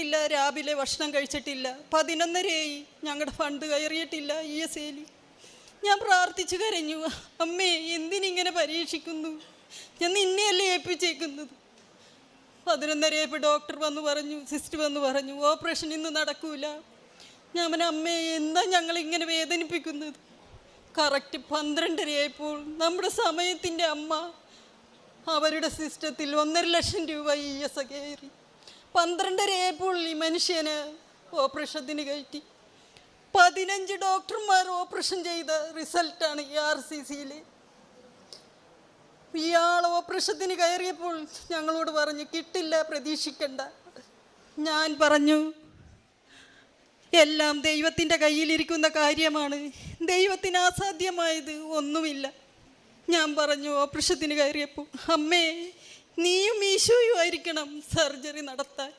ില്ല രാവിലെ ഭക്ഷണം കഴിച്ചിട്ടില്ല. 11:30 ഞങ്ങളുടെ ഫണ്ട് കയറിയിട്ടില്ല ESAയിൽ. ഞാൻ പ്രാർത്ഥിച്ചു കരഞ്ഞു, അമ്മേ എന്തിനിങ്ങനെ പരീക്ഷിക്കുന്നു, ഞാൻ നിന്നെയല്ലേ ഏൽപ്പിച്ചേക്കുന്നത്. 11:30 ഡോക്ടർ വന്ന് പറഞ്ഞു, സിസ്റ്റർ വന്ന് പറഞ്ഞു ഓപ്പറേഷൻ ഇന്ന് നടക്കൂല. ഞാൻ പറഞ്ഞു അമ്മേ എന്താ ഞങ്ങളിങ്ങനെ വേദനിപ്പിക്കുന്നത്. കറക്റ്റ് 12:30 നമ്മുടെ സമയത്തിൻ്റെ അമ്മ അവരുടെ സിസ്റ്റത്തിൽ 1.5 ലക്ഷം രൂപ ES കയറി. 12:30 ഈ മനുഷ്യന് ഓപ്പറേഷത്തിന് കയറ്റി. 15 ഡോക്ടർമാർ ഓപ്പറേഷൻ ചെയ്ത റിസൾട്ടാണ് ഈ RCCയിൽ. ഇയാൾ ഓപ്പറേഷത്തിന് കയറിയപ്പോൾ ഞങ്ങളോട് പറഞ്ഞു കിട്ടില്ല, പ്രതീക്ഷിക്കണ്ട. ഞാൻ പറഞ്ഞു എല്ലാം ദൈവത്തിൻ്റെ കയ്യിലിരിക്കുന്ന കാര്യമാണ്, ദൈവത്തിന് അസാധ്യമായത് ഒന്നുമില്ല. ഞാൻ പറഞ്ഞു ഓപ്പറേഷത്തിന് കയറിയപ്പോൾ അമ്മേ നീയും ഈശോയും ആയിരിക്കണം സർജറി നടത്താൻ.